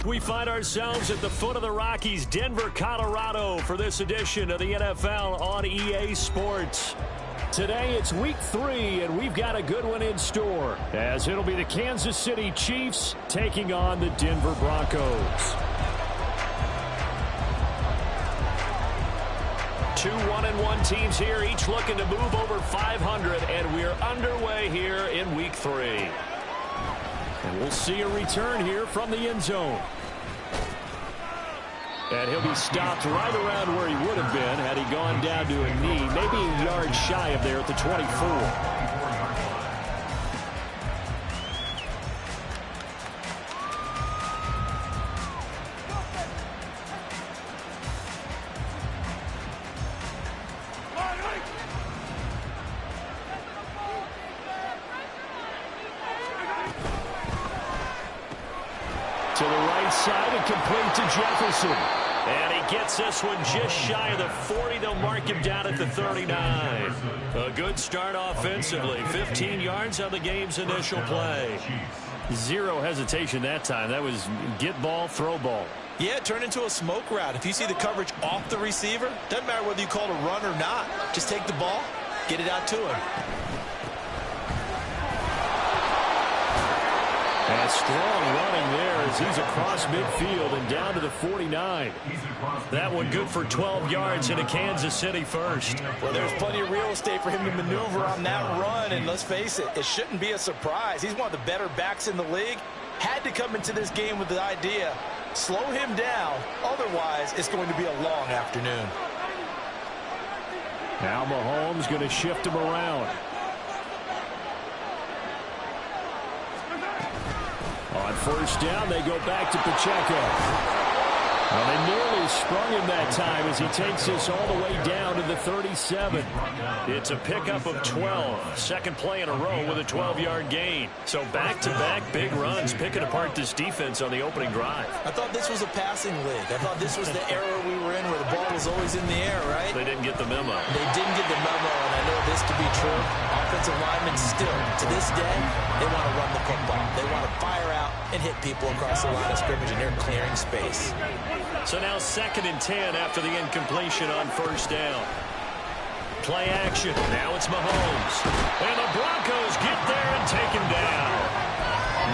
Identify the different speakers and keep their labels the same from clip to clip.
Speaker 1: We find ourselves at the foot of the Rockies, Denver, Colorado, for this edition of the NFL on EA Sports. Today it's week 3, and we've got a good one in store, as it'll be the Kansas City Chiefs taking on the Denver Broncos. 2 1-1 teams here, each looking to move over 500, and we're underway here in week 3. And we'll see a return here from the end zone. And he'll be stopped right around where he would have been had he gone down to a knee, maybe a yard shy of there at the 24. To the right side and complete to Jefferson. And he gets this one just shy of the 40. They'll mark him down at the 39. A good start offensively. 15 yards on the game's initial play. Zero hesitation that time. That was get ball, throw ball.
Speaker 2: Yeah, it turned into a smoke route. If you see the coverage off the receiver, doesn't matter whether you call it a run or not. Just take the ball, get it out to him.
Speaker 1: And strong running there as he's across midfield and down to the 49. That one good for 12 yards into Kansas City first.
Speaker 2: Well, there's plenty of real estate for him to maneuver on that run, and let's face it, it shouldn't be a surprise. He's one of the better backs in the league. Had to come into this game with the idea, slow him down, otherwise it's going to be a long afternoon.
Speaker 1: Now Mahomes going to shift him around. On first down, they go back to Pacheco. Well, they nearly sprung him that time as he takes this all the way down to the 37. It's a pickup of 12. Second play in a row with a 12-yard gain. So back-to-back big runs, picking apart this defense on the opening drive.
Speaker 2: I thought this was a passing league. I thought this was the era we were in where the ball was always in the air, right?
Speaker 1: They didn't get the memo.
Speaker 2: They didn't get the memo, and I know this to be true. Offensive linemen still, to this day, they want to run the football. They want to fire out and hit people across the line of scrimmage, and they're clearing space.
Speaker 1: So now 2nd and 10 after the incompletion on first down. Play action. Now it's Mahomes. And the Broncos get there and take him down.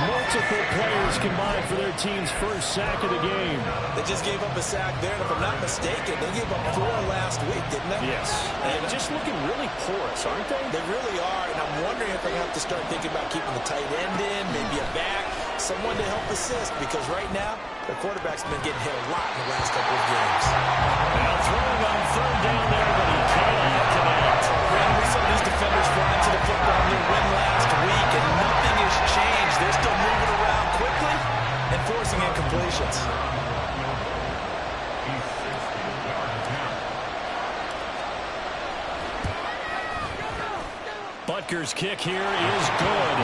Speaker 1: Multiple players combined for their team's first sack of the game.
Speaker 2: They just gave up a sack there, and if I'm not mistaken, they gave up 4 last week, didn't they?
Speaker 1: Yes. And just looking really porous, aren't they?
Speaker 2: They really are, and I'm wondering if they're going to have to start thinking about keeping the tight end in, maybe a back, someone to help assist, because right now, the quarterback's been getting hit a lot in the last couple of games.
Speaker 1: Now throwing on third down there, but he can't connect.
Speaker 2: Randomly, some of these defenders flying to the football near win last week, and nothing has changed. They're still moving around quickly and forcing incompletions.
Speaker 1: Butker's kick here is good.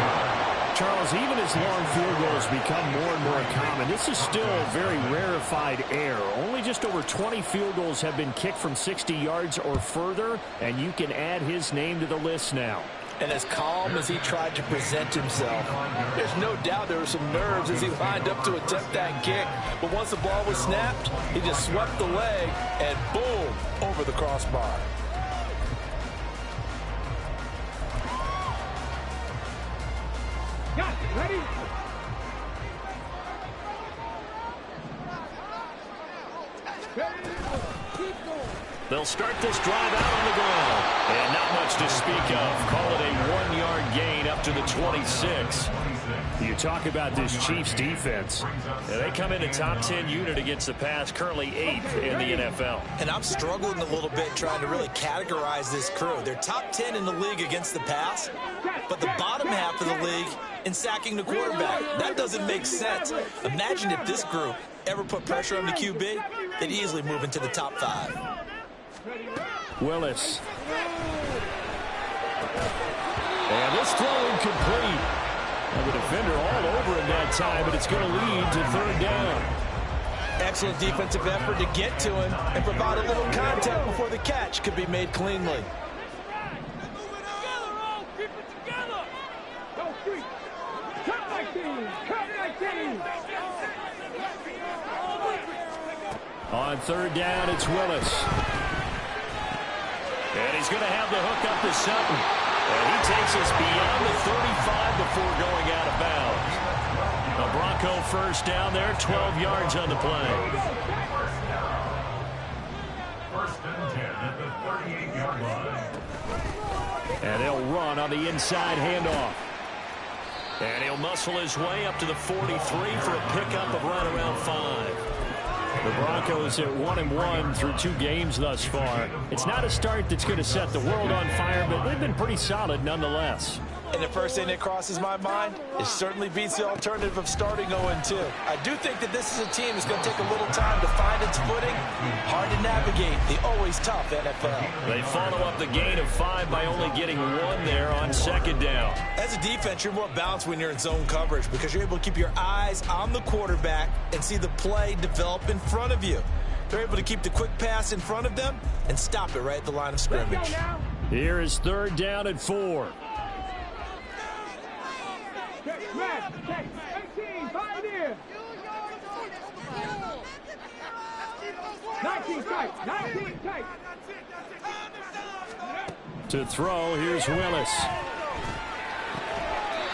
Speaker 1: Charles, even as long field goals become more and more common, this is still a very rarefied air. Only just over 20 field goals have been kicked from 60 yards or further, and you can add his name to the list now.
Speaker 2: And as calm as he tried to present himself, there's no doubt there were some nerves as he lined up to attempt that kick. But once the ball was snapped, he just swept the leg and boom, over the crossbar.
Speaker 3: Ready?
Speaker 1: They'll start this drive out on the ground. And not much to speak of. Call it a 1-yard gain up to the 26. You talk about this Chiefs defense. They come in a top 10 unit against the pass, currently 8th in the NFL.
Speaker 2: And I'm struggling a little bit trying to really categorize this crew. They're top 10 in the league against the pass, but the bottom half of the league in sacking the quarterback. That doesn't make sense. Imagine if this group ever put pressure on the QB, they'd easily move into the top 5.
Speaker 1: Willis. And this throw incomplete. And the defender all over him that time, but it's going to lead to third down.
Speaker 2: Excellent defensive effort to get to him and provide a little contact before the catch could be made cleanly.
Speaker 1: On third down, it's Willis. And he's going to have the hook up to Sutton. And he takes us beyond the 35 before going out of bounds. A Bronco first down there, 12 yards on the play.
Speaker 3: First and 10 at the 38-yard line.
Speaker 1: And they'll run on the inside handoff. And he'll muscle his way up to the 43 for a pickup of right around 5. The Broncos at 1-1 through 2 games thus far. It's not a start that's going to set the world on fire, but they've been pretty solid nonetheless.
Speaker 2: And the first thing that crosses my mind, it certainly beats the alternative of starting 0-2. I do think that this is a team that's going to take a little time to find its footing. Hard to navigate the always tough NFL.
Speaker 1: They follow up the gain of 5 by only getting 1 there on second down.
Speaker 2: As a defense, you're more balanced when you're in zone coverage because you're able to keep your eyes on the quarterback and see the play develop in front of you. They're able to keep the quick pass in front of them and stop it right at the line of scrimmage.
Speaker 1: Here is third down at 4.
Speaker 4: 18, 5 here. 19 tight, 19 tight.
Speaker 1: To throw, here's Willis.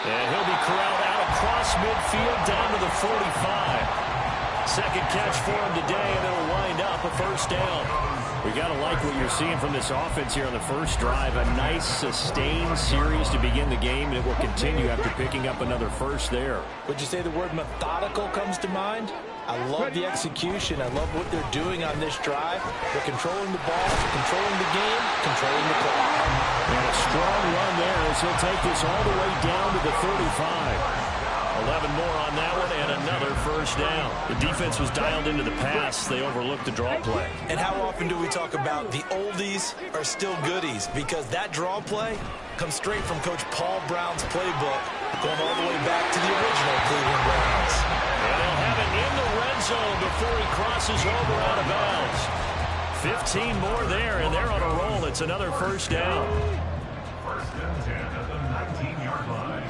Speaker 1: And he'll be corralled out across midfield down to the 45. Second catch for him today, and it'll wind up a first down. We got to like what you're seeing from this offense here on the first drive. A nice, sustained series to begin the game, and it will continue after picking up another first there.
Speaker 2: Would you say the word methodical comes to mind? I love the execution. I love what they're doing on this drive. They're controlling the ball, controlling the game, controlling the clock.
Speaker 1: And a strong run there as he'll take this all the way down to the 35. 11 more on that one, and another first down. The defense was dialed into the pass. They overlooked the draw play.
Speaker 2: And how often do we talk about the oldies are still goodies? Because that draw play comes straight from Coach Paul Brown's playbook, going all the way back to the original Cleveland Browns.
Speaker 1: And they'll have it in the red zone before he crosses over out of bounds. 15 more there, and they're on a roll. It's another first down.
Speaker 3: First and 10 at the 19-yard line.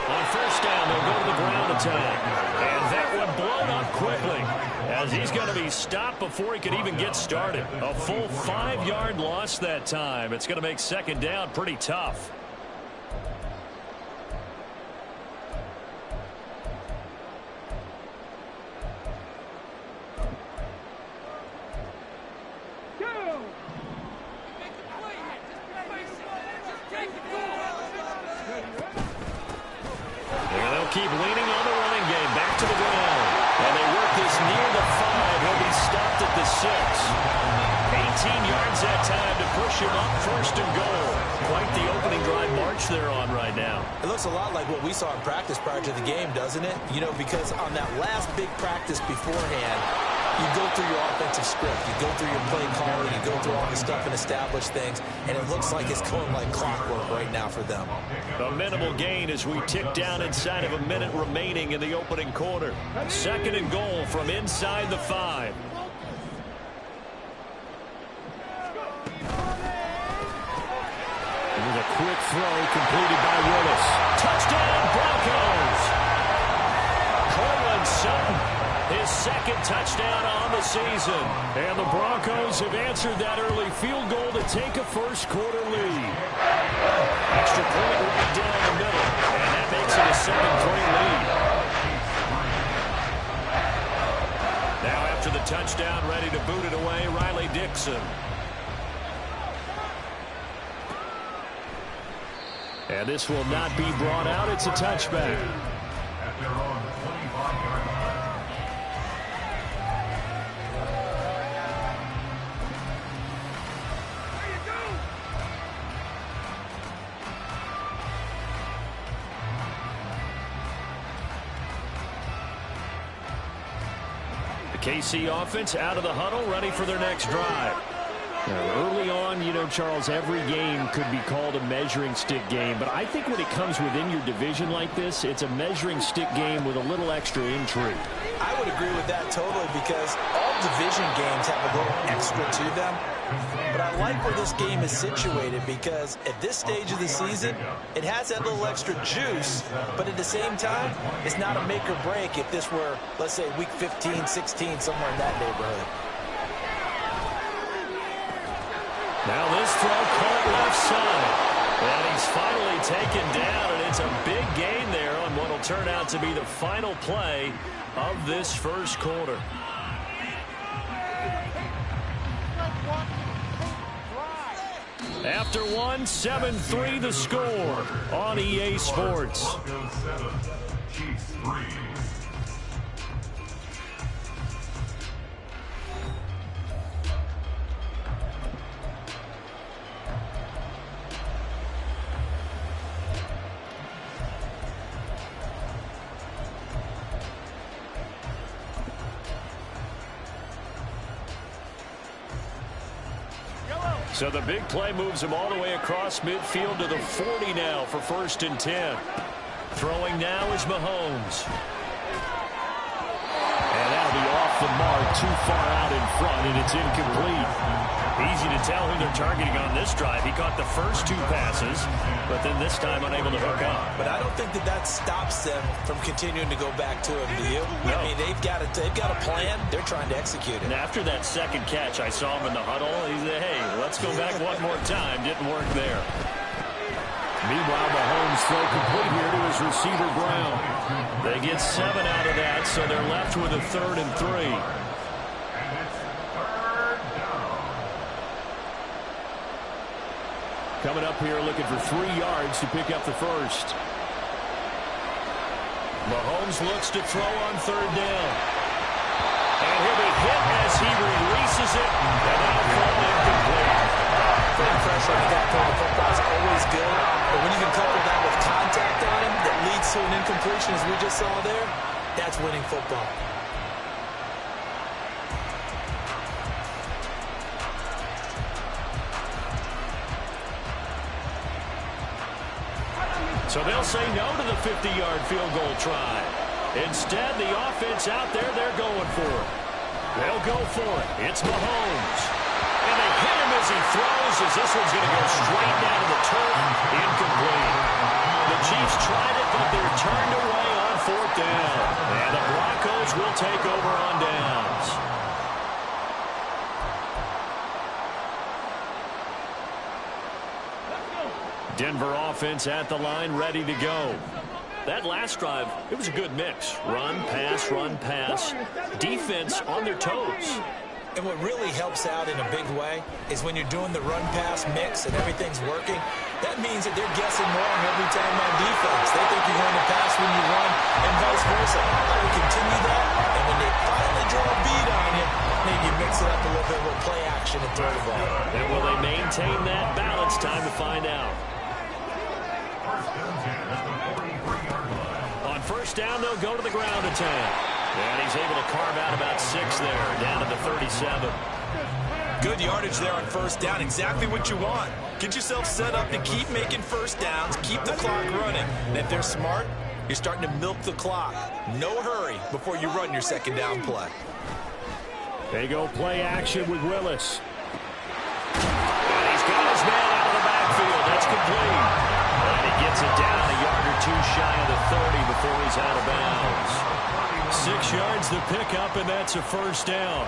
Speaker 1: On first down, they'll go to the ground attack. And that one blown up quickly as he's going to be stopped before he can even get started. A full 5-yard loss that time. It's going to make second down pretty tough. Keep leaning on the running game. Back to the ground. And they work this near the 5. He'll be stopped at the 6. 18 yards that time to push him up first and goal. Quite the opening drive march they're on right now.
Speaker 2: It looks a lot like what we saw in practice prior to the game, doesn't it? You know, because on that last big practice beforehand, you go through your offensive script, you go through your play calling, you go through all the stuff and establish things, and it looks like it's going like clockwork right now for them.
Speaker 1: A minimal gain as we tick down inside of a minute remaining in the opening quarter. Second and goal from inside the 5. With a quick throw completed by Willis. Touchdown Broncos! Courtland Sutton, his second touchdown on the season. And the Broncos have answered that early field goal to take a first quarter lead. Extra point right down the middle. And that makes it a 7-point lead. Now after the touchdown, ready to boot it away, Riley Dixon. And this will not be brought out. It's a touchback.
Speaker 3: At their own 25-yard line.
Speaker 1: The KC offense out of the huddle, ready for their next drive. Early on, you know, Charles, every game could be called a measuring stick game. But I think when it comes within your division like this, it's a measuring stick game with a little extra intrigue.
Speaker 2: I would agree with that totally because all division games have a little extra to them. But I like where this game is situated because at this stage of the season, it has that little extra juice. But at the same time, it's not a make or break if this were, let's say, week 15, 16, somewhere in that neighborhood.
Speaker 1: Now this throw caught left side. And he's finally taken down, and it's a big gain there on what will turn out to be the final play of this first quarter. After one, 7-3 the score on EA Sports.
Speaker 3: Chiefs 3.
Speaker 1: So the big play moves him all the way across midfield to the 40 now for 1st and 10. Throwing now is Mahomes. And that'll be off the mark, too far out in front, and it's incomplete. Easy to tell who they're targeting on this drive. He caught the first 2 passes, but then this time unable to hook up.
Speaker 2: But I don't think that stops them from continuing to go back to him, do you?
Speaker 1: No.
Speaker 2: I mean, they've got a plan. They're trying to execute it.
Speaker 1: And after that second catch, I saw him in the huddle. He said, hey, let's go back one more time. Didn't work there. Meanwhile, Mahomes throw complete here to his receiver, Brown. They get 7 out of that, so they're left with a 3rd and 3. Coming up here looking for 3 yards to pick up the first. Mahomes looks to throw on 3rd down. And he'll be hit as he releases it. And that'll fall incomplete.
Speaker 2: Putting pressure on that point of football is always good. But when you can couple that with contact on him that leads to an incompletion, as we just saw there, that's winning football.
Speaker 1: So they'll say no to the 50-yard field goal try. Instead, the offense out there, they're going for it. They'll go for it. It's Mahomes. And they hit him as he throws, as this one's going to go straight down to the turf. Incomplete. The Chiefs tried it, but they're turned away on 4th down. And the Broncos will take over on downs. Denver offense at the line, ready to go. That last drive, it was a good mix. Run, pass. Defense on their toes.
Speaker 2: And what really helps out in a big way is when you're doing the run-pass mix and everything's working, that means that they're guessing wrong every time on defense. They think you're going to pass when you run and vice versa. How we continue that, and when they finally draw a beat on you, maybe you mix it up a little bit with play action and throw the ball.
Speaker 1: And will they maintain that balance? Time to find out. On 1st down, they'll go to the ground attack. And he's able to carve out about 6 there, down to the 37.
Speaker 2: Good yardage there on 1st down. Exactly what you want. Get yourself set up to keep making 1st downs, keep the clock running. And if they're smart, you're starting to milk the clock. No hurry before you run your 2nd down play.
Speaker 1: They go play action with Willis. And he's got his man out of the backfield. That's complete. And he gets it down a yard or 2 shy of the 30 before he's out of bounds. 6 yards to pick up, and that's a 1st down.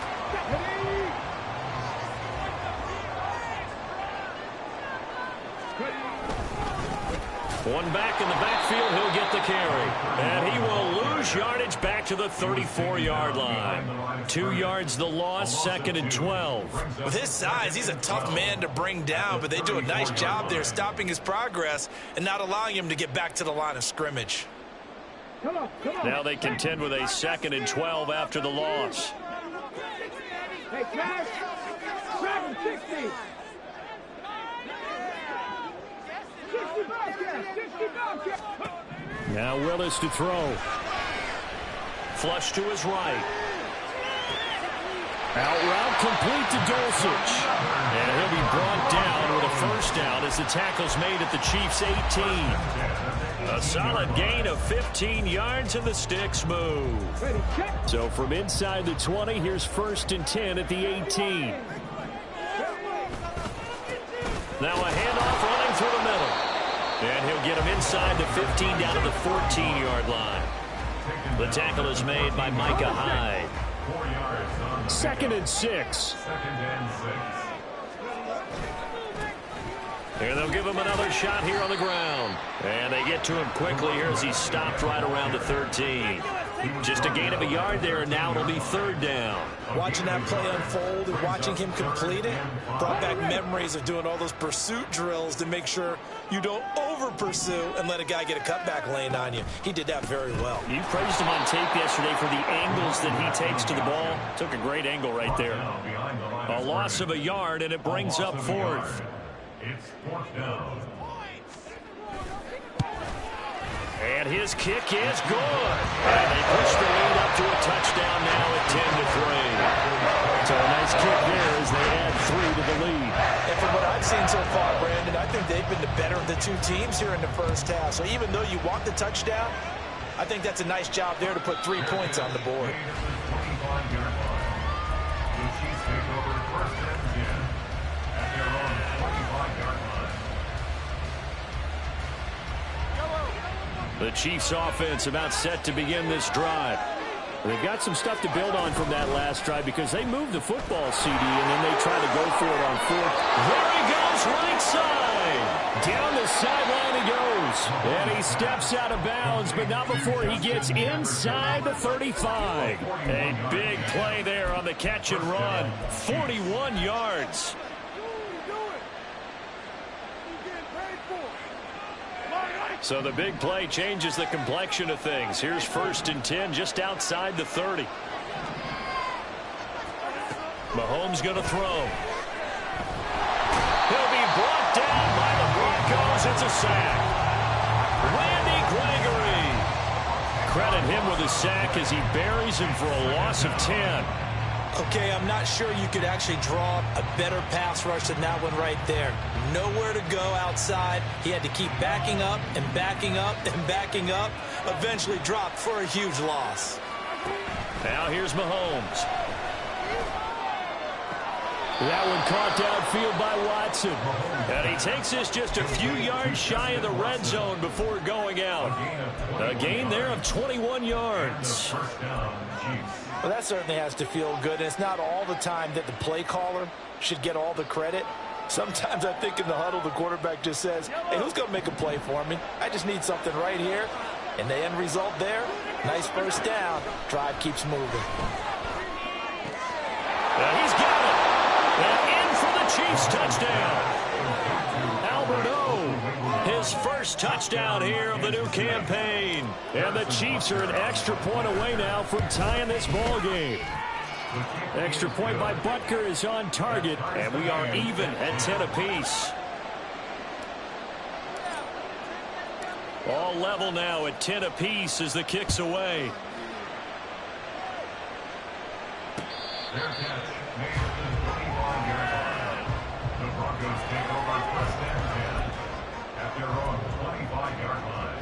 Speaker 1: One back in the backfield, he'll get the carry. And he will lose yardage back to the 34-yard line. 2 yards the loss, 2nd and 12.
Speaker 2: With his size, he's a tough man to bring down, but they do a nice job there stopping his progress and not allowing him to get back to the line of scrimmage.
Speaker 1: Now they contend with a 2nd and 12 after the loss.
Speaker 4: Hey, Cash. 760. 65, Cash.
Speaker 1: Now Willis to throw. Flush to his right. Out route complete to Dulcich. And he'll be brought down with a first down as the tackle's made at the Chiefs' 18. A solid gain of 15 yards and the sticks move. So from inside the 20, here's 1st and 10 at the 18. Now a handoff running through the middle. And he'll get him inside the 15 down to the 14-yard line. The tackle is made by Micah Hyde. 2nd and 6. And they'll give him another shot here on the ground. And they get to him quickly here as he's stopped right around the 13. Just a gain of a yard there, and now it'll be 3rd down.
Speaker 2: Watching that play unfold and watching him complete it brought back memories of doing all those pursuit drills to make sure you don't over-pursue and let a guy get a cutback lane on you. He did that very well.
Speaker 1: You praised him on tape yesterday for the angles that he takes to the ball. Took a great angle right there. A loss of a yard, and it brings up 4th.
Speaker 3: It's 4th down.
Speaker 1: And his kick is good. And they push the lead up to a touchdown now at 10-3. So a nice kick there as they add 3 to the lead.
Speaker 2: And from what I've seen so far, Brandon, I think they've been the better of the two teams here in the first half. So even though you want the touchdown, I think that's a nice job there to put 3 points on the board.
Speaker 1: The Chiefs offense about set to begin this drive. They've got some stuff to build on from that last drive because they moved the football, CD, and then they try to go for it on 4th. There he goes, right side. Down the sideline he goes. And he steps out of bounds, but not before he gets inside the 35. A big play there on the catch and run. 41 yards. So the big play changes the complexion of things. Here's 1st and 10 just outside the 30. Mahomes going to throw. He'll be brought down by the Broncos. It's a sack. Randy Gregory. Credit him with a sack as he buries him for a loss of 10.
Speaker 2: Okay, I'm not sure you could actually draw a better pass rush than that one right there. Nowhere to go outside. He had to keep backing up and backing up and backing up. Eventually dropped for a huge loss.
Speaker 1: Now here's Mahomes. That one caught downfield by Watson. And he takes this just a few yards shy of the red zone before going out. A gain there of 21 yards.
Speaker 2: Well, that certainly has to feel good. And it's not all the time that the play caller should get all the credit. Sometimes I think in the huddle, the quarterback just says, hey, who's going to make a play for me? I just need something right here. And the end result there, nice first down. Drive keeps moving.
Speaker 1: He's got it. And in for the Chiefs touchdown. Albert O, his first touchdown here of the new campaign. And the Chiefs are an extra point away now from tying this ball game. Extra point by Butker is on target, and we are even at 10 apiece. All level now at 10 apiece as the kick's away.
Speaker 3: Their catch made at the 25-yard line. The Broncos take over 1st and 10 at their own 25-yard line.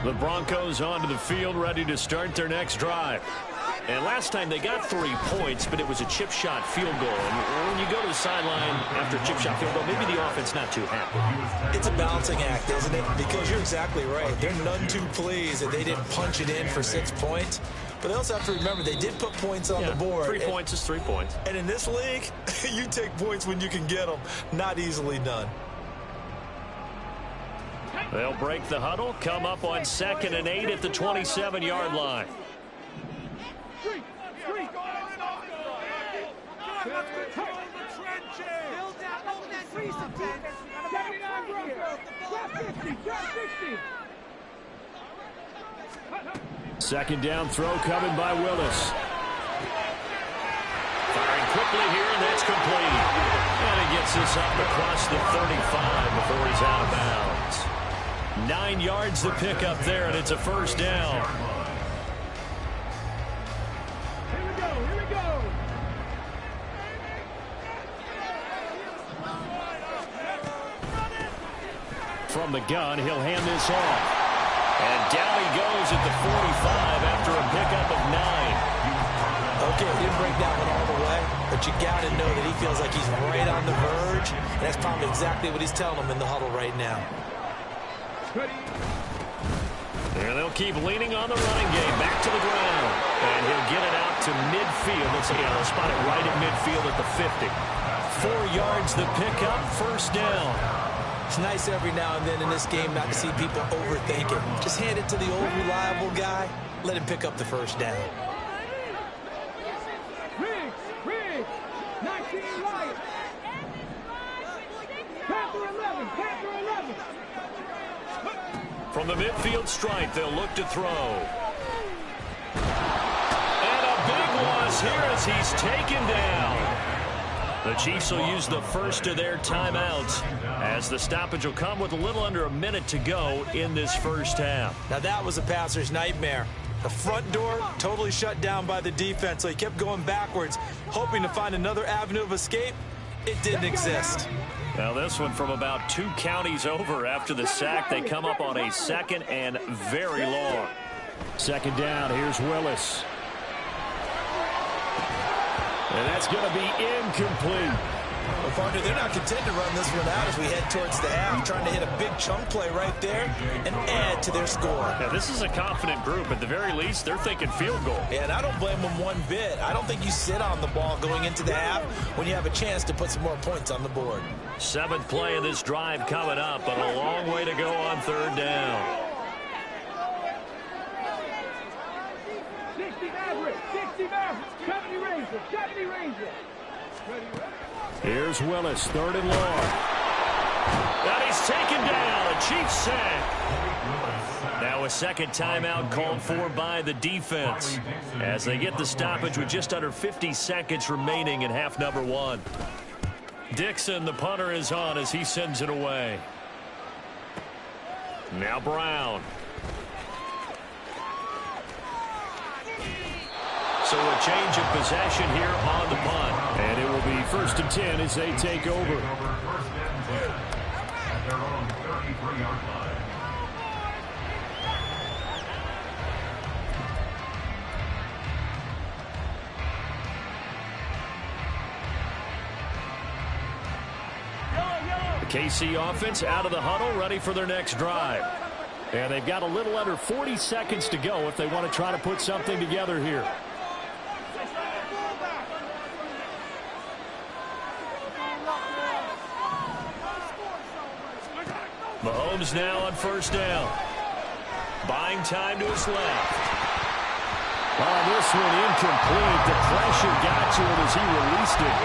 Speaker 1: The Broncos onto the field, ready to start their next drive. And last time they got 3 points, but it was a chip shot field goal. And when you go to the sideline after a chip shot field goal, maybe the offense not too happy.
Speaker 2: It's a balancing act, isn't it? Because you're exactly right. They're none too pleased that they didn't punch it in for 6 points. But they also have to remember they did put points on the board.
Speaker 1: 3 points is 3 points.
Speaker 2: And in this league, you take points when you can get them. Not easily done.
Speaker 1: They'll break the huddle, come up on 2nd and 8 at the 27-yard line. Second down throw coming by Willis. Firing quickly here, and that's complete. And it gets picks this up across the 35 before he's out of bounds. 9 yards to pick up there, and it's a first down.
Speaker 4: Here we go, here we go.
Speaker 1: From the gun, he'll hand this off. And down he goes at the 45 after a pickup of 9.
Speaker 2: Okay, he didn't break that one all the way, but you got to know that he feels like he's right on the verge, and that's probably exactly what he's telling them in the huddle right now.
Speaker 1: There they'll keep leaning on the running game. Back to the ground. And he'll get it out to midfield. Let's see, they'll spot it right at midfield at the 50. 4 yards the pickup, first down.
Speaker 2: It's nice every now and then in this game not to see people overthink it. Just hand it to the old reliable guy. Let him pick up the first down.
Speaker 4: Riggs, 19 right. Panther 11, Panther 11.
Speaker 1: From the midfield stripe, they'll look to throw. And a big loss here as he's taken down. The Chiefs will use the first of their timeouts as the stoppage will come with a little under a minute to go in this first half.
Speaker 2: Now that was a passer's nightmare. The front door totally shut down by the defense, so he kept going backwards, hoping to find another avenue of escape. It didn't exist.
Speaker 1: Now this one from about 2 counties over after the sack. They come up on a second and very long. Second down, here's Willis. And that's going to be incomplete.
Speaker 2: Well, partner, they're not content to run this one out as we head towards the half, trying to hit a big chunk play right there and add to their score.
Speaker 1: Now, this is a confident group. At the very least, they're thinking field goal.
Speaker 2: Yeah, and I don't blame them one bit. I don't think you sit on the ball going into the half when you have a chance to put some more points on the board.
Speaker 1: 7th play of this drive coming up, but a long way to go on third down.
Speaker 4: 60 Maverick, 70 Ranger, 70 Ranger.
Speaker 1: Here's Willis, 3rd and long. And he's taken down, a Chiefs sack. Now a second timeout called for by the defense as they get the stoppage with just under 50 seconds remaining in half number 1. Dixon, the punter, is on as he sends it away. Now Brown. So a change of possession here on the punt. And it will be 1st and 10 as they take over.
Speaker 3: First and 10 at their own 33-yard line.
Speaker 1: The KC offense out of the huddle, ready for their next drive. And they've got a little under 40 seconds to go if they want to try to put something together here. Mahomes now on first down. Buying time to his left. Oh, this one incomplete. The pressure got to him as he released it.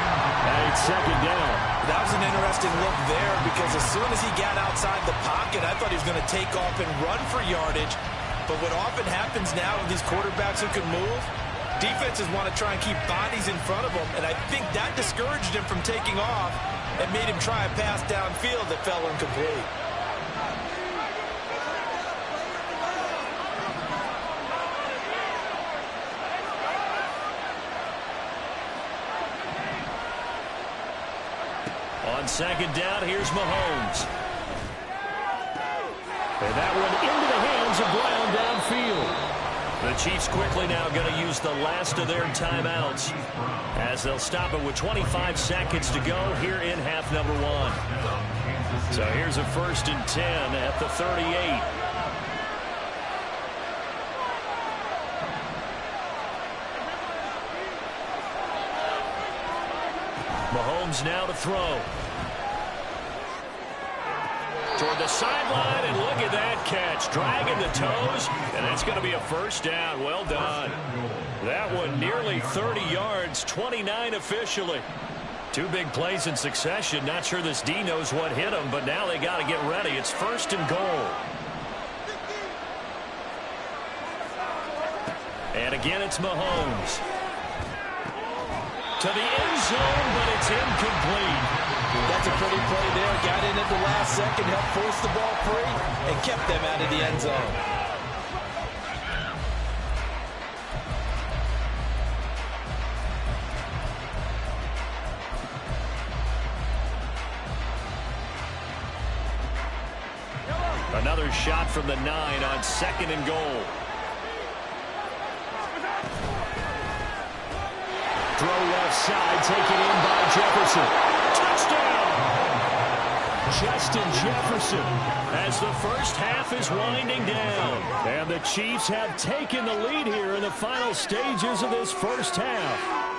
Speaker 1: And it's second down.
Speaker 2: That was an interesting look there because as soon as he got outside the pocket, I thought he was going to take off and run for yardage. But what often happens now with these quarterbacks who can move, defenses want to try and keep bodies in front of them. And I think that discouraged him from taking off and made him try a pass downfield that fell incomplete.
Speaker 1: On second down, here's Mahomes. And that one into the hands of Brown downfield. The Chiefs quickly now going to use the last of their timeouts as they'll stop it with 25 seconds to go here in half number 1. So here's a 1st and 10 at the 38. Mahomes now to throw. Toward the sideline, and look at that catch. Dragging the toes, and that's going to be a first down. Well done. That one nearly 30 yards, 29 officially. 2 big plays in succession. Not sure this D knows what hit him, but now they got to get ready. It's 1st and goal. And again, it's Mahomes. To the end zone, but it's incomplete.
Speaker 2: That's a pretty play there. Got in at the last second, helped force the ball free, and kept them out of the end zone.
Speaker 1: Another shot from the 9 on 2nd and goal. Throw left side, taken in by Jefferson. Touchdown! Justin Jefferson as the first half is winding down. And the Chiefs have taken the lead here in the final stages of this first half.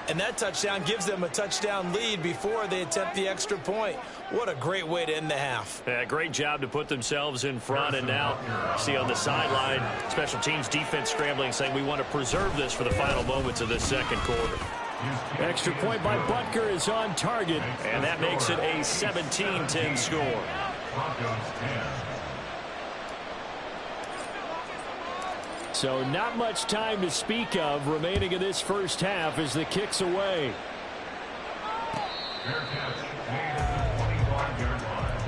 Speaker 2: And that touchdown gives them a touchdown lead before they attempt the extra point. What a great way to end the half.
Speaker 1: Yeah, great job to put themselves in front. And now, see on the sideline, special teams defense scrambling, saying we want to preserve this for the final moments of this second quarter. Extra point by Butker is on target, and that makes it a 17-10 score.
Speaker 3: Broncos 10.
Speaker 1: So not much time to speak of remaining in this first half as the kick's away.
Speaker 3: Fair catch made at the 25-yard line.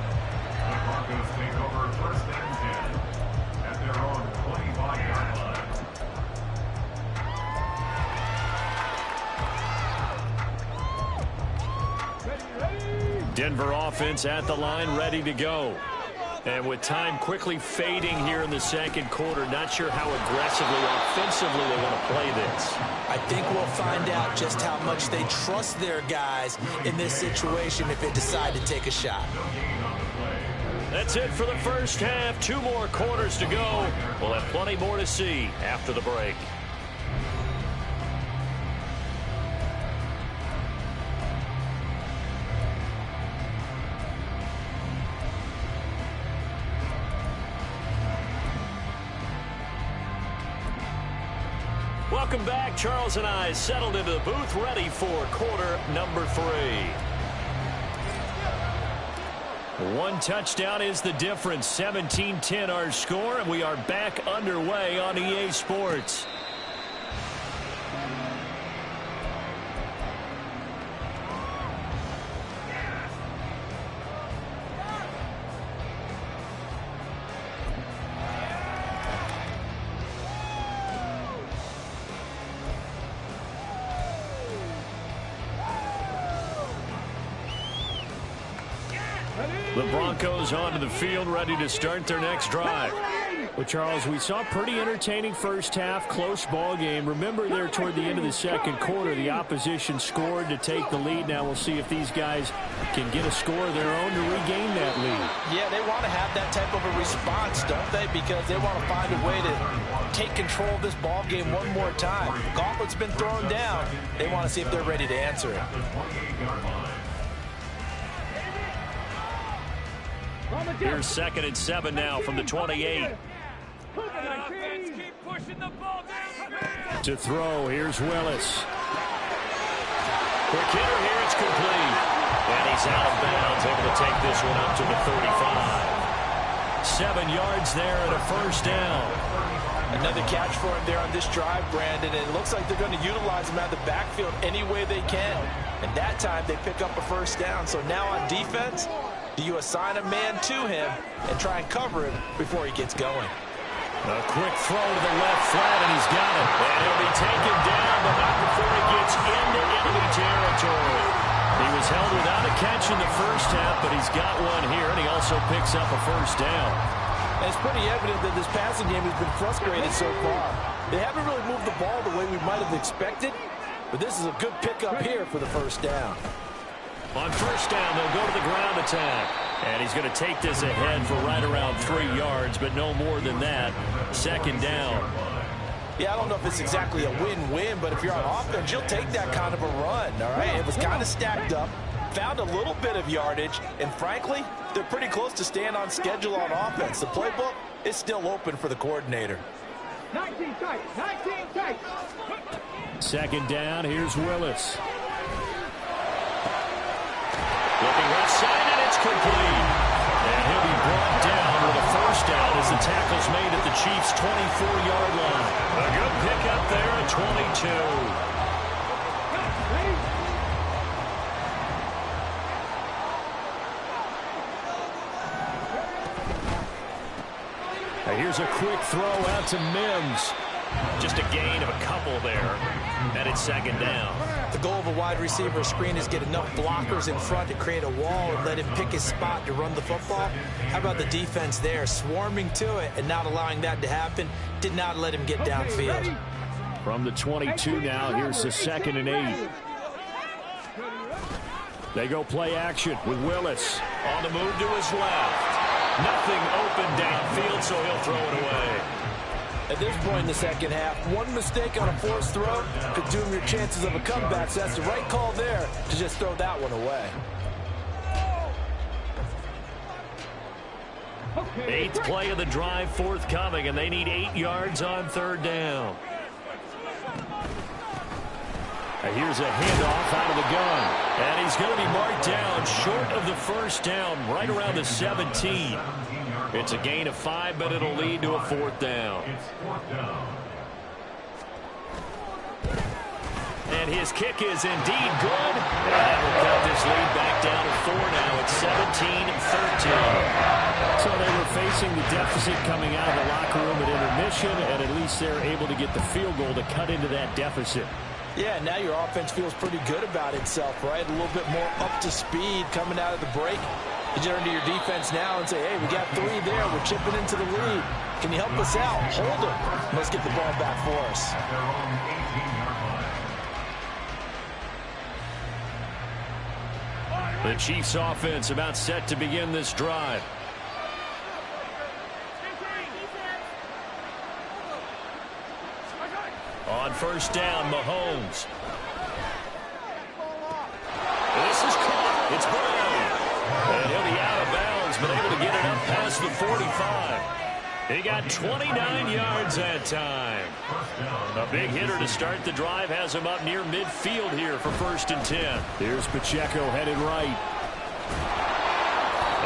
Speaker 3: The Broncos take over 1st and 10 at their own 25-yard line.
Speaker 1: Denver offense at the line, ready to go. And with time quickly fading here in the second quarter, not sure how aggressively, offensively they want to play this.
Speaker 2: I think we'll find out just how much they trust their guys in this situation if they decide to take a shot.
Speaker 1: That's it for the first half. 2 more quarters to go. We'll have plenty more to see after the break. Welcome back. Charles and I settled into the booth, ready for quarter number 3. One touchdown is the difference. 17-10 our score, and we are back underway on EA Sports. The Broncos onto the field, ready to start their next drive. Well, Charles, we saw a pretty entertaining first half, close ball game. Remember there toward the end of the second quarter, the opposition scored to take the lead. Now we'll see if these guys can get a score of their own to regain that lead.
Speaker 2: Yeah, they want to have that type of a response, don't they? Because they want to find a way to take control of this ball game one more time. The gauntlet's been thrown down. They want to see if they're ready to answer it.
Speaker 1: Here's 2nd and 7 now from the 28. To throw, here's Willis. Quick hitter here, it's complete. And he's out of bounds, able to take this one up to the 35. 7 yards there and a first down.
Speaker 2: Another catch for him there on this drive, Brandon. And it looks like they're going to utilize him out of the backfield any way they can. And that time they pick up a first down. So now on defense, do you assign a man to him and try and cover him before he gets going?
Speaker 1: A quick throw to the left flat, and he's got it. And he'll be taken down, but not before he gets into enemy territory. He was held without a catch in the first half, but he's got one here, and he also picks up a first down.
Speaker 2: And it's pretty evident that this passing game has been frustrated so far. They haven't really moved the ball the way we might have expected, but this is a good pickup here for the first down.
Speaker 1: On first down, they'll go to the ground attack. And he's going to take this ahead for right around 3 yards, but no more than that. 2nd down.
Speaker 2: Yeah, I don't know if it's exactly a win-win, but if you're on offense, you'll take that kind of a run, all right? It was kind of stacked up, found a little bit of yardage, and frankly, they're pretty close to staying on schedule on offense. The playbook is still open for the coordinator.
Speaker 4: 19 tight, 19 tight.
Speaker 1: 2nd down, here's Willis. Looking left side, and it's complete. And he'll be brought down with a first down as the tackle's made at the Chiefs' 24-yard line. A good pickup there at 22. Here's a quick throw out to Mims.
Speaker 5: Just a gain of a couple there, and it's second down.
Speaker 2: The goal of a wide receiver screen is get enough blockers in front to create a wall and let him pick his spot to run the football. How about the defense there, swarming to it and not allowing that to happen? Did not let him get downfield.
Speaker 1: From the 22 now, here's the 2nd and 8. They go play action with Willis.
Speaker 5: On the move to his left. Nothing open downfield, so he'll throw it away.
Speaker 6: At this point in the second half, one mistake on a forced throw could doom your chances of a comeback, so that's the right call there to just throw that one away.
Speaker 1: 8th play of the drive forthcoming, and they need 8 yards on 3rd down. And here's a handoff out of the gun. And he's going to be marked down short of the 1st down, right around the 17. It's a gain of 5, but it'll lead to a 4th down. And his kick is indeed good. And that will cut this lead back down to 4 now. It's 17-13. So they were facing the deficit coming out of the locker room at intermission, and at least they're able to get the field goal to cut into that deficit.
Speaker 6: Yeah, now your offense feels pretty good about itself, right? A little bit more up to speed coming out of the break. You turn to your defense now and say, hey, we got 3 there. We're chipping into the lead. Can you help us out? Hold them. Let's get the ball back for us.
Speaker 1: The Chiefs offense about set to begin this drive. On 1st down, Mahomes. This is caught. It's Brown. And he'll be out of bounds, but able to get it up past the 45. He got 29 yards that time. A big hitter to start the drive has him up near midfield here for 1st and 10. Here's Pacheco headed right.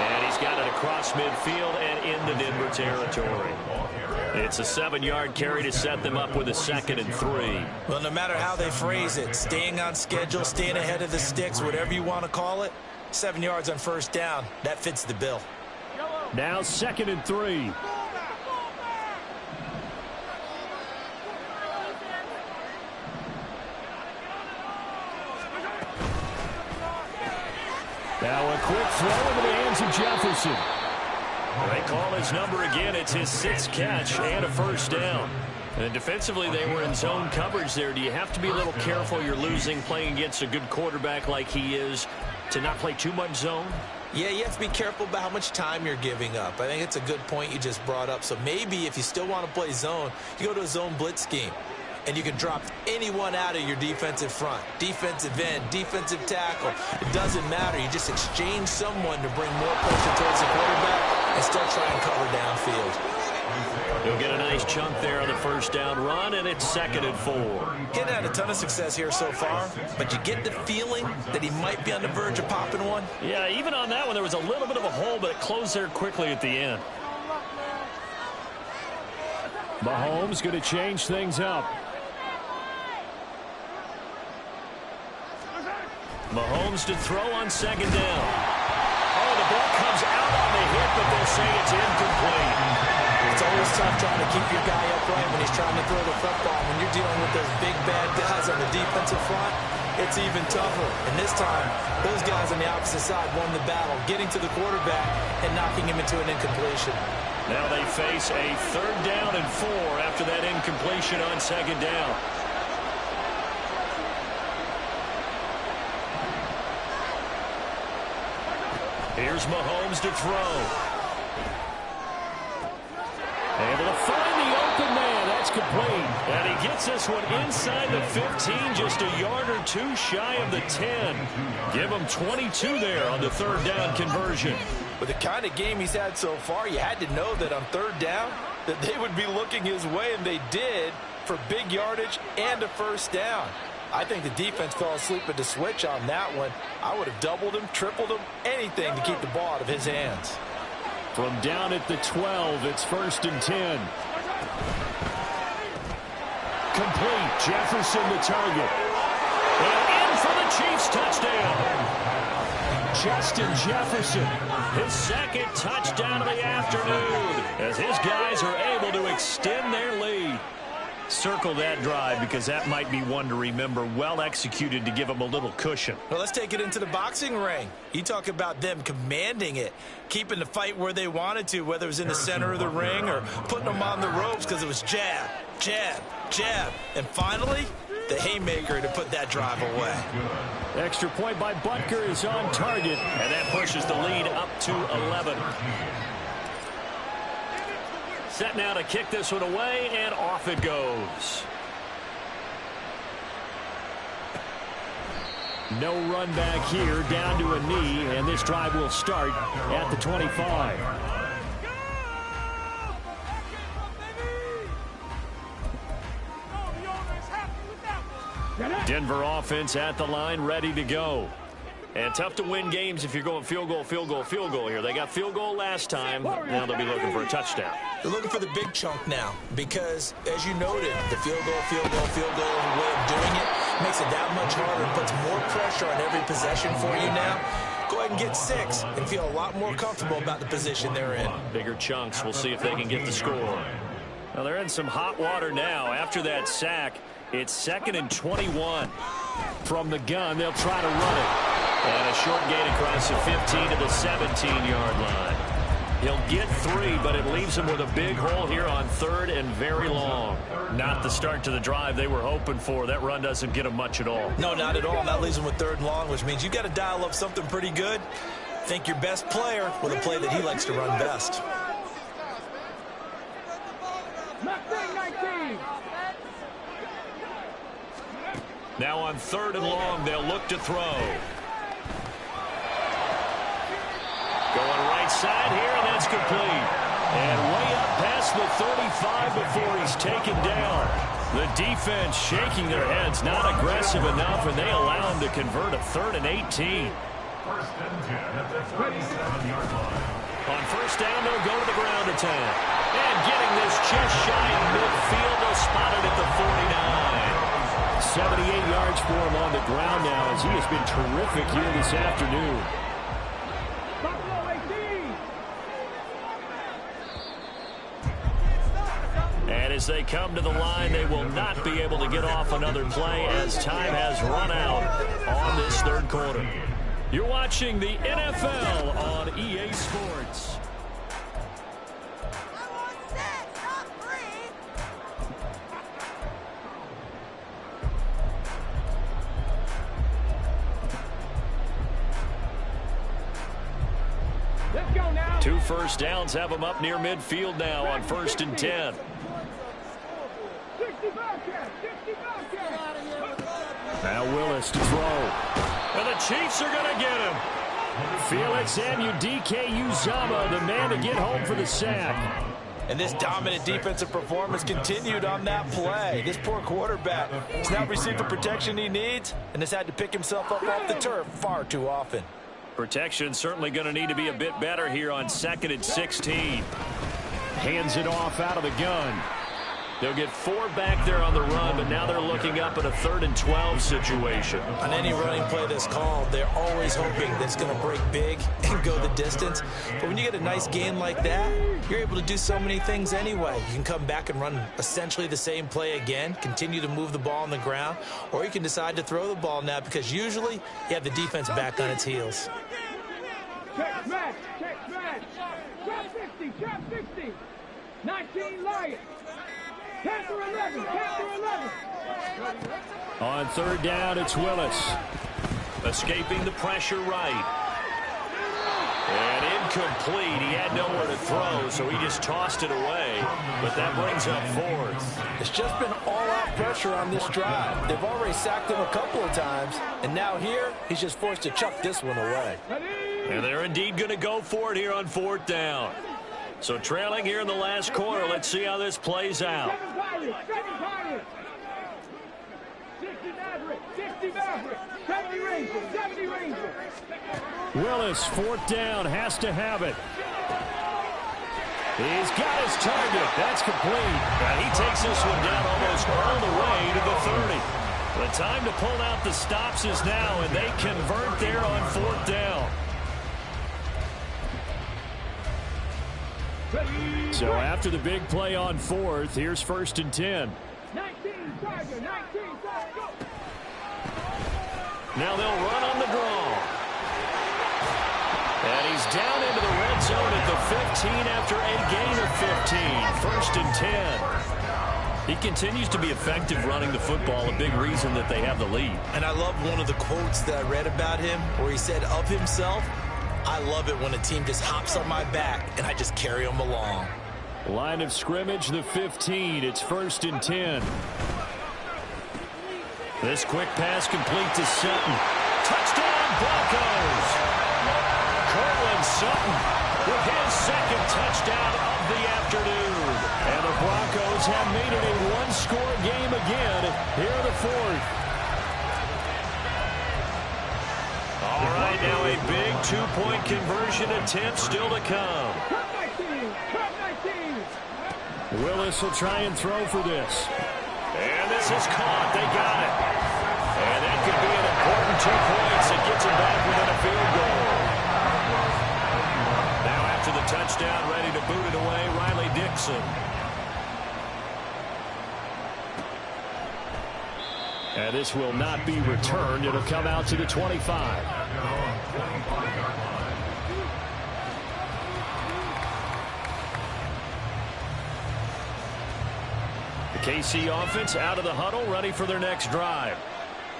Speaker 1: And he's got it across midfield and into Denver territory. It's a 7-yard carry to set them up with a 2nd and 3.
Speaker 2: Well, no matter how they phrase it, staying on schedule, staying ahead of the sticks, whatever you want to call it, 7 yards on 1st down, that fits the bill.
Speaker 1: Now 2nd and 3. Now a quick throw into the hands of Jefferson. They call his number again. It's his 6th catch and a 1st down. And defensively, they were in zone coverage there. Do you have to be a little careful? You're losing playing against a good quarterback like he is to not play too much zone?
Speaker 2: Yeah, you have to be careful about how much time you're giving up. I think it's a good point you just brought up. So maybe if you still want to play zone, you go to a zone blitz scheme. And you can drop anyone out of your defensive front. Defensive end, defensive tackle. It doesn't matter. You just exchange someone to bring more pressure towards the quarterback and still try and cover downfield.
Speaker 1: He'll get a nice chunk there on the 1st down run, and it's 2nd and 4.
Speaker 2: He hasn't had a ton of success here so far, but you get the feeling that he might be on the verge of popping one.
Speaker 1: Yeah, even on that one, there was a little bit of a hole, but it closed there quickly at the end. Mahomes going to change things up. Mahomes to throw on 2nd down. Oh, the ball comes out on the hit, but they'll say it's incomplete.
Speaker 2: It's always tough trying to keep your guy upright when he's trying to throw the football. When you're dealing with those big, bad guys on the defensive front, it's even tougher. And this time, those guys on the opposite side won the battle, getting to the quarterback and knocking him into an incompletion.
Speaker 1: Now they face a 3rd down and 4 after that incompletion on 2nd down. Here's Mahomes to throw. Able to find the open man. That's complete. And he gets this one inside the 15, just a yard or 2 shy of the 10. Give him 22 there on the 3rd down conversion.
Speaker 6: With the kind of game he's had so far, you had to know that on 3rd down that they would be looking his way, and they did, for big yardage and a 1st down. I think the defense fell asleep at the switch on that one. I would have doubled him, tripled him, anything to keep the ball out of his hands.
Speaker 1: From down at the 12, it's 1st and 10. Complete. Jefferson the target. And in for the Chiefs touchdown. Justin Jefferson.
Speaker 5: His second touchdown of the afternoon as his guys are able to extend their lead.
Speaker 1: Circle that drive because that might be one to remember. Well executed to give them a little cushion.
Speaker 2: Well, let's take it into the boxing ring. You talk about them commanding it, keeping the fight where they wanted to, whether it was in the center of the ring or putting them on the ropes because it was jab, jab, jab. And finally, the haymaker to put that drive away.
Speaker 1: Extra point by Butker is on target.
Speaker 5: And that pushes the lead up to 11. Set now to kick this one away, and off it goes.
Speaker 1: No run back here, down to a knee, and this drive will start at the 25. Denver offense at the line, ready to go.
Speaker 5: And tough to win games if you're going field goal, field goal, field goal here. They got field goal last time. Now they'll be looking for a touchdown.
Speaker 2: They're looking for the big chunk now because, as you noted, the field goal, field goal, field goal way of doing it makes it that much harder and puts more pressure on every possession for you now. Go ahead and get 6 and feel a lot more comfortable about the position they're in.
Speaker 5: Bigger chunks. We'll see if they can get the score. Now they're in some hot water now. After that sack, it's 2nd and 21.
Speaker 1: From the gun, they'll try to run it.
Speaker 5: And a short gain across the 15 to the 17-yard line. He'll get 3, but it leaves him with a big hole here on 3rd and very long. Not the start to the drive they were hoping for. That run doesn't get them much at all.
Speaker 2: No, not at all. That leaves them with 3rd and long, which means you've got to dial up something pretty good. Think your best player with a play that he likes to run best.
Speaker 5: Now on 3rd and long, they'll look to throw. Going right side here, and that's complete. And way up past the 35 before he's taken down. The defense shaking their heads, not aggressive enough, and they allow him to convert a 3rd and 18.
Speaker 3: First and 10 at the 37-yard line.
Speaker 5: On 1st down, they'll go to the ground attack. And getting this just shy of midfield, they'll spot it at the 49.
Speaker 1: 78 yards for him on the ground now as he has been terrific here this afternoon.
Speaker 5: And as they come to the line, they will not be able to get off another play as time has run out on this 3rd quarter. You're watching the NFL on EA Sports.
Speaker 4: Let's go now.
Speaker 5: 2 first downs have them up near midfield now on 1st and 10.
Speaker 4: 65 catch.
Speaker 1: Now Willis to throw.
Speaker 5: And the Chiefs are going to get him.
Speaker 1: Felix Anudike-Uzomah, the man to get home for the sack.
Speaker 6: And this dominant defensive performance continued on that play. This poor quarterback has not received the protection he needs and has had to pick himself up off the turf far too often.
Speaker 5: Protection certainly going to need to be a bit better here on 2nd and 16.
Speaker 1: Hands it off out of the gun.
Speaker 5: They'll get 4 back there on the run, but now they're looking up at a 3rd and 12 situation.
Speaker 2: On any running play that's called, they're always hoping that it's going to break big and go the distance. But when you get a nice gain like that, you're able to do so many things anyway. You can come back and run essentially the same play again, continue to move the ball on the ground, or you can decide to throw the ball now because usually you have the defense back on its heels.
Speaker 4: Check smash. Trap 60. 19 Lions. Panther 11.
Speaker 1: On 3rd down, it's Willis.
Speaker 5: Escaping the pressure right. And incomplete. He had nowhere to throw, so he just tossed it away. But that brings up 4th.
Speaker 6: It's just been all-out pressure on this drive. They've already sacked him a couple of times, and now here, he's just forced to chuck this one away.
Speaker 5: And they're indeed going to go for it here on 4th down. So trailing here in the last quarter, let's see how this plays out.
Speaker 4: 7 Pirates. 60 Mavericks. 70 Rangers.
Speaker 1: Willis, 4th down, has to have it. He's got his target. That's complete.
Speaker 5: And he takes this one down almost all the way to the 30. The time to pull out the stops is now, and they convert there on 4th down.
Speaker 1: So after the big play on fourth, here's 1st and 10.
Speaker 4: 19, Tiger, 19, Tiger, go.
Speaker 1: Now they'll run on the draw. And he's down into the red zone at the 15 after a gain of 15. 1st and 10. He continues to be effective running the football, a big reason that they have the lead.
Speaker 2: And I love one of the quotes that I read about him where he said of himself, I love it when a team just hops on my back and I just carry them along.
Speaker 1: Line of scrimmage, the 15. It's 1st and 10. This quick pass complete to Sutton. Touchdown, Broncos! Cortland Sutton with his second touchdown of the afternoon. And the Broncos have made it a one-score game again here in the fourth. All right, now a big two-point conversion attempt still to come.
Speaker 4: Cut 19, cut 19.
Speaker 1: Willis will try and throw for this. And this is caught. They got it. And that could be an important 2 points. It gets him back within a field goal. Now after the touchdown, ready to boot it away, Riley Dixon. And this will not be returned. It'll come out to the 25. The KC offense out of the huddle, ready for their next drive.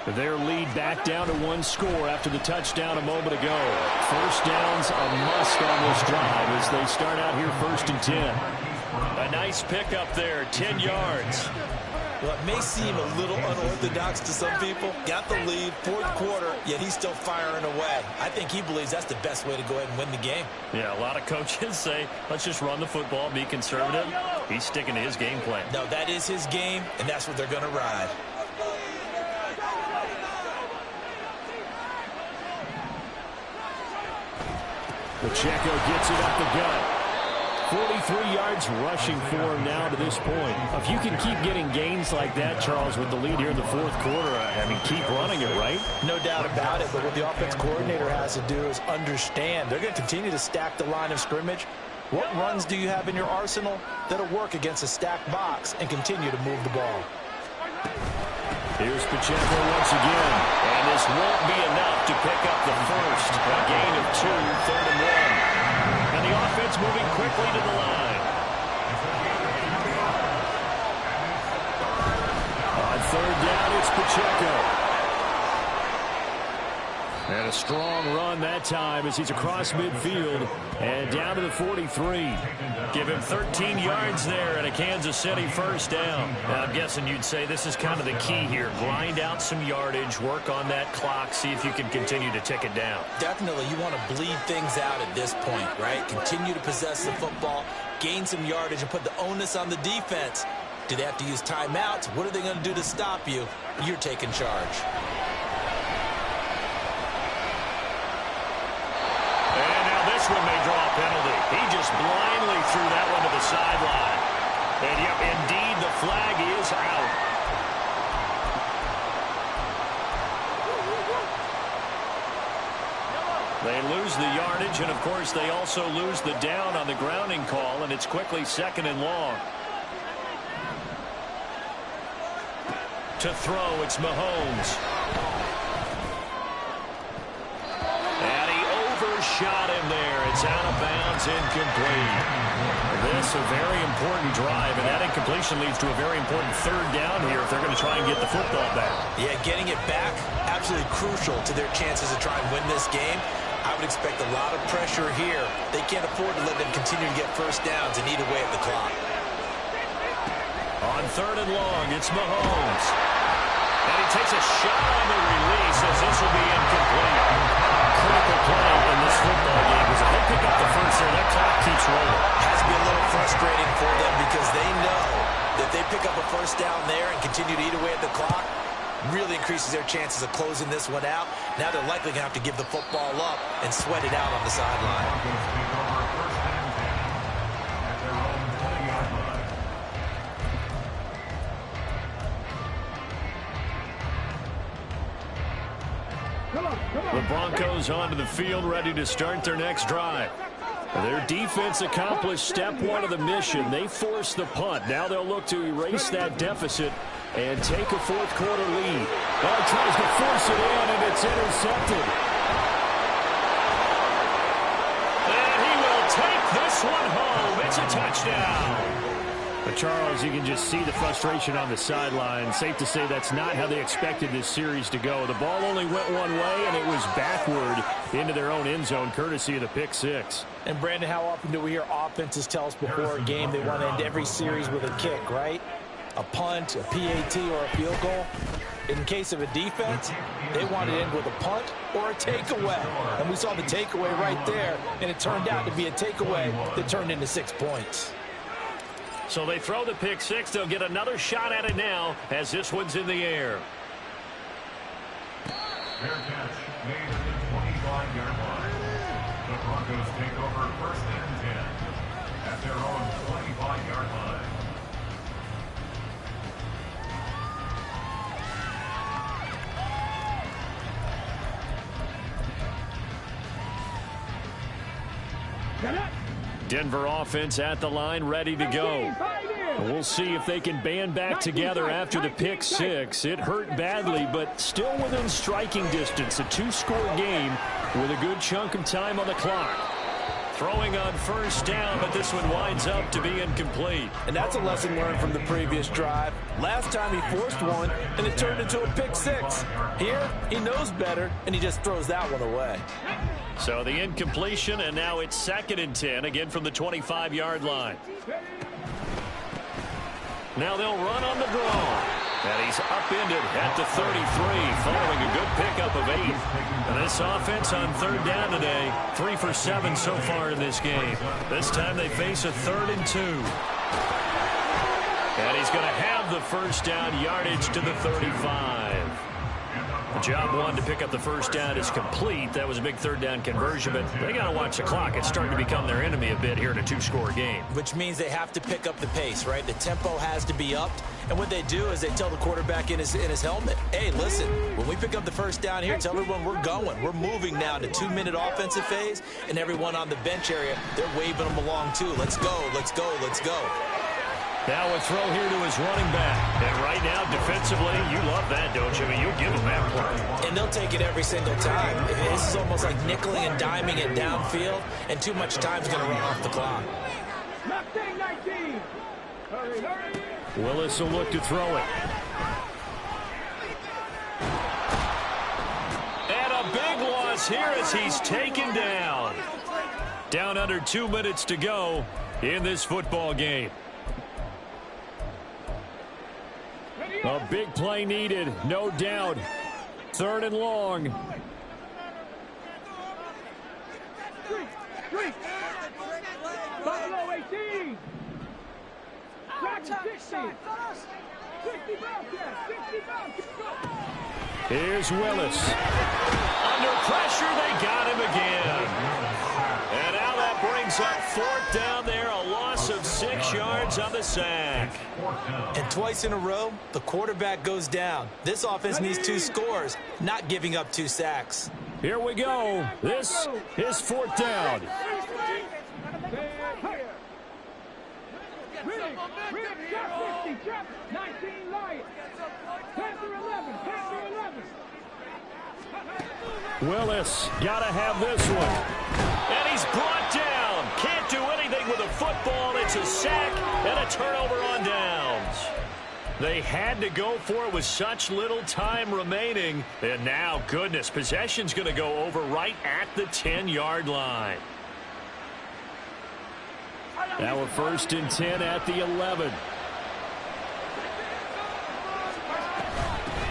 Speaker 1: Their lead back down to one score after the touchdown a moment ago. First down's a must on this drive as they start out here 1st and 10. A nice pickup there, 10 yards.
Speaker 2: Well, it may seem a little unorthodox to some people. Got the lead, fourth quarter, yet he's still firing away. I think he believes that's the best way to go ahead and win the game.
Speaker 1: Yeah, a lot of coaches say, let's just run the football, be conservative. He's sticking to his game plan.
Speaker 2: No, that is his game, and that's what they're going to ride.
Speaker 1: Pacheco gets it up the gut. 43 yards rushing for him now to this point. If you can keep getting gains like that, Charles, with the lead here in the fourth quarter, I mean, keep running it, right?
Speaker 6: No doubt about it, but what the offense coordinator has to do is understand they're going to continue to stack the line of scrimmage. What runs do you have in your arsenal that'll work against a stacked box and continue to move the ball?
Speaker 1: Here's Pacheco once again, and this won't be enough to pick up the first. A gain of 2, 3rd and 1. And the offense moving quickly to the line. On 3rd down, it's Pacheco. And a strong run that time as he's across midfield and down to the 43. Give him 13 yards there and a Kansas City first down. Now, I'm guessing you'd say this is kind of the key here. Grind out some yardage, work on that clock, see if you can continue to tick it down.
Speaker 2: Definitely, you want to bleed things out at this point, right? Continue to possess the football, gain some yardage, and put the onus on the defense. Do they have to use timeouts? What are they going to do to stop you? You're taking charge.
Speaker 1: This one may draw a penalty. He just blindly threw that one to the sideline. And yep, indeed, the flag is out. They lose the yardage, and of course, they also lose the down on the grounding call, and it's quickly 2nd and long. To throw, it's Mahomes. Shot him there. It's out of bounds, incomplete. This a very important drive, and that incompletion leads to a very important 3rd down here if they're going to try and get the football back.
Speaker 2: Yeah, getting it back, absolutely crucial to their chances to try and win this game. I would expect a lot of pressure here. They can't afford to let them continue to get first downs and eat away at the clock.
Speaker 1: On 3rd and long, it's Mahomes. And he takes a shot on the release as this will be incomplete. Critical play in this football game because if they pick up the first there, that clock keeps rolling.
Speaker 2: Has to be a little frustrating for them because they know that they pick up a first down there and continue to eat away at the clock, really increases their chances of closing this one out. Now they're likely going to have to give the football up and sweat it out on the sideline.
Speaker 1: The Broncos onto the field, ready to start their next drive. Their defense accomplished step one of the mission. They forced the punt. Now they'll look to erase that deficit and take a fourth quarter lead. Oh, tries to force it in, and it's intercepted. And he will take this one home. It's a touchdown. But Charles, you can just see the frustration on the sideline. Safe to say that's not how they expected this series to go. The ball only went one way, and it was backward into their own end zone, courtesy of the pick six.
Speaker 6: And, Brandon, how often do we hear offenses tell us before a game they want to end every series with a kick, right? A punt, a PAT, or a field goal. In case of a defense, they want to end with a punt or a takeaway. And we saw the takeaway right there, and it turned out to be a takeaway that turned into 6 points.
Speaker 1: So they throw the pick six. They'll get another shot at it now as this one's in the air.
Speaker 3: Fair catch made at the 25-yard line. The Broncos take over first and 10 at their own 25-yard line.
Speaker 1: Denver offense at the line, ready to go. We'll see if they can band back together after the pick six. It hurt badly, but still within striking distance. A two-score game with a good chunk of time on the clock. Throwing on first down, but this one winds up to be incomplete.
Speaker 6: And that's a lesson learned from the previous drive. Last time he forced one, and it turned into a pick six. Here, he knows better, and he just throws that one away.
Speaker 1: So the incompletion, and now it's 2nd and 10, again from the 25-yard line. Now they'll run on the draw. And he's upended at the 33, following a good pickup of 8. And this offense on third down today, 3 for 7 so far in this game. This time they face a 3rd and 2. And he's going to have the first down, yardage to the 35. The job one to pick up the first down is complete. That was a big third down conversion, but they got to watch the clock. It's starting to become their enemy a bit here in a two-score game.
Speaker 2: Which means they have to pick up the pace, right? The tempo has to be upped. And what they do is they tell the quarterback in his helmet, hey, listen, when we pick up the first down here, tell everyone we're going. We're moving now to 2-minute offensive phase, and everyone on the bench area, they're waving them along too. Let's go, let's go, let's go.
Speaker 1: Now a throw here to his running back. And right now, defensively, you love that, don't you? I mean, you'll give him that play.
Speaker 2: And they'll take it every single time. This is almost like nickeling and diming it downfield, and too much time's going to run off the clock.
Speaker 4: 19. Hurry.
Speaker 1: Willis will look to throw it. And a big loss here as he's taken down. Down under 2 minutes to go in this football game. A big play needed, no doubt. 3rd and long.
Speaker 4: 3. Buffalo 18. 60.
Speaker 1: Here's Willis. Under pressure, they got him again. And now that brings up 4th down there, a loss of 6 yards on the sack.
Speaker 2: And twice in a row, the quarterback goes down. This offense needs 2 scores, not giving up 2 sacks.
Speaker 1: Here we go. This is 4th down.
Speaker 4: Trap, 19 Lions. 10 to 11.
Speaker 1: Willis got to have this one. And he's brought down. Can't do anything with a football. It's a sack and a turnover on downs. They had to go for it with such little time remaining. And now, goodness, possession's going to go over right at the 10-yard line. Now a 1st and 10 at the 11.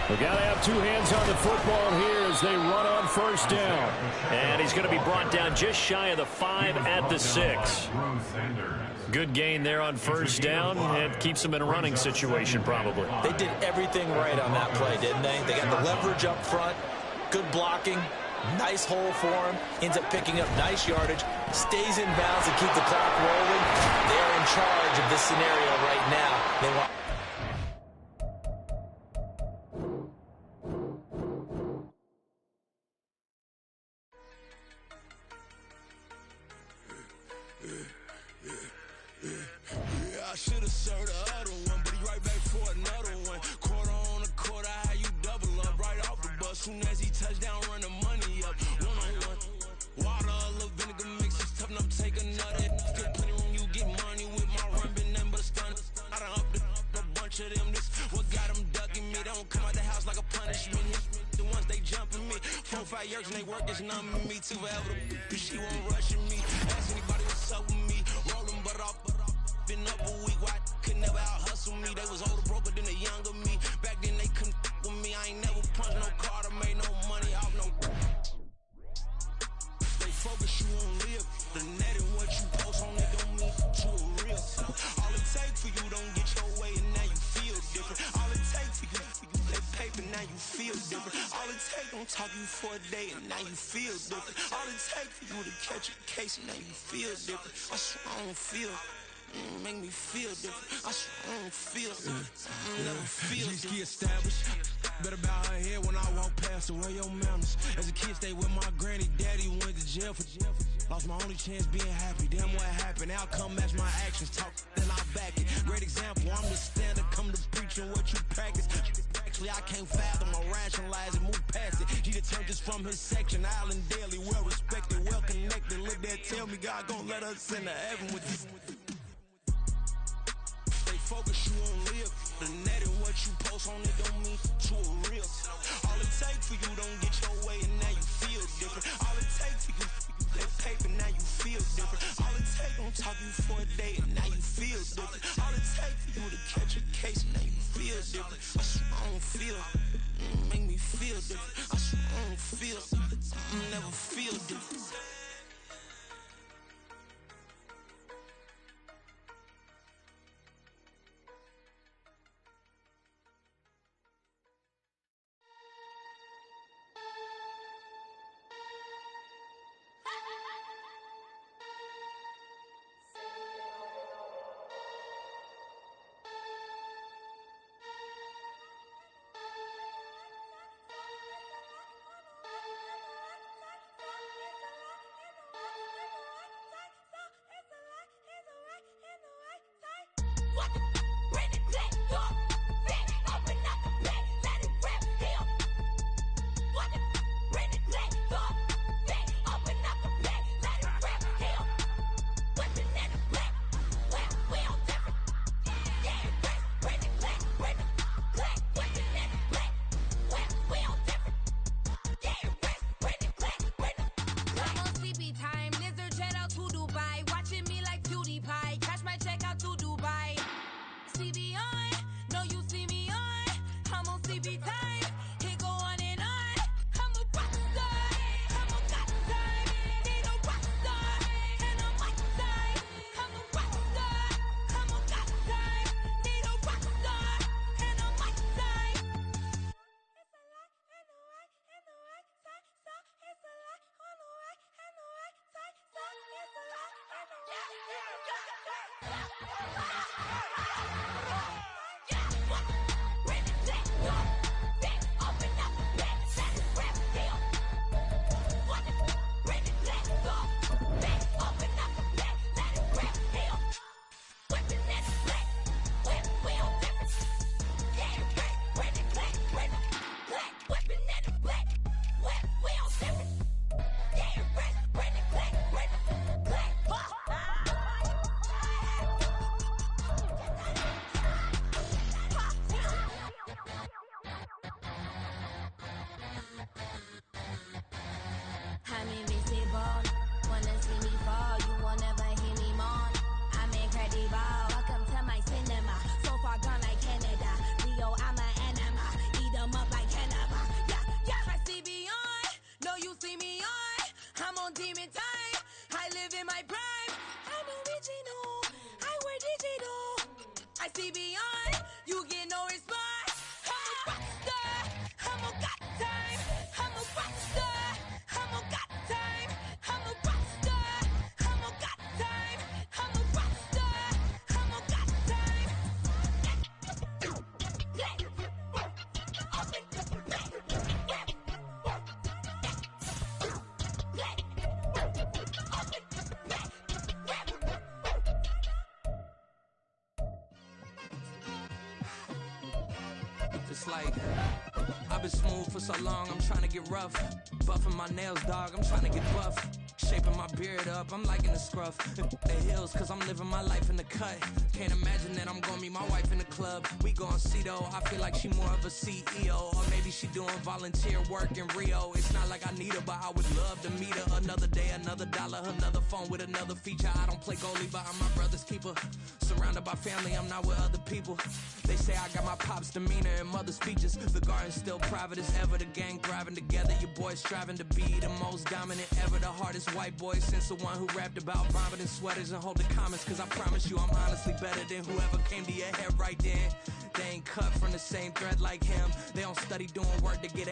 Speaker 1: We've got to have 2 hands on the football here as they run on first down. And he's going to be brought down just shy of the 5 at the 6. Good gain there on first down. It keeps him in a running situation probably.
Speaker 2: They did everything right on that play, didn't they? They got the leverage up front, good blocking, nice hole for him, ends up picking up nice yardage, stays in bounds and keep the clock rolling. They're in charge of this scenario right now. They want
Speaker 7: serve the other one, but he right back for another one. Quarter on a quarter, how you double up right off the bus. Soon as he touch down, run the money up. One-on-one. Water, a little vinegar mix, it's tough enough to take another. Get plenty room, you get money with my run, been nothing but a stun. I done up a bunch of them. This what got them ducking me. They don't come out the house like a punishment. The ones they jumping me. 4-5 years and they work is numbing me. Too forever, she won't rushing me. Ask anybody what's up with me. Rolling but off. Been up a week, why could never out hustle me? They was older, broker than the younger me. Back then they couldn't with me. I ain't never punched no card or made no money off no. Stay focused, you won't live. The net and what you post on it don't mean to a real. All it take for you don't get your way and now you feel different. All it take for you that paper, now you feel different. All it take don't talk you for a day and now you feel different. All it take for you to catch a case and now you feel different. I swear I don't feel. Make me feel different. I swear I don't feel never feel G-Ski established. Better bow her head when I walk past her. Where your manners? As a kid, stayed with my granny. Daddy went to jail for lost my only chance being happy. Damn what happened. Outcome match my actions. Talk, then I back it. Great example. I'm the standard. Come to preaching what you practice. Actually, I can't fathom or rationalize and move past it. He determined this from his section. Island Daily, well respected, well connected. Look there, tell me God gon' let us into heaven with this. Focus, you won't live. The net and what you post on it don't mean to a real. All it take for you don't get your way and now you feel different. All it take for you that paper, now you feel different. All it take don't talk you for a day and now you feel different. All it take for you to catch a case and now you feel different. I swear I don't feel. Make me feel different. I swear I don't feel. Never feel different. It's like, I've been smooth for so long, I'm trying to get rough. Buffing my nails, dog, I'm trying to get buff. Shaping my beard up, I'm liking the scruff. The hills, cause I'm living my life in the cut. Can't imagine that I'm gonna meet my wife in the club. We gon' see though, I feel like she more of a CEO. Or maybe she doing volunteer work in Rio. It's not like I need her, but I would love to meet her. Another day, another dollar, another phone with another feature. I don't play goalie, but I'm my brother's keeper. Surrounded by family, I'm not with other people. They say I got my pop's demeanor and mother's features. The garden's still private as ever, the gang thriving together. Your boys striving to be the most dominant ever. The hardest white boy since the one who rapped about vomiting sweaters and holding comments. Cause I promise you I'm honestly better than whoever came to your head right then. They ain't cut from the same thread like him. They don't study doing work to get ahead.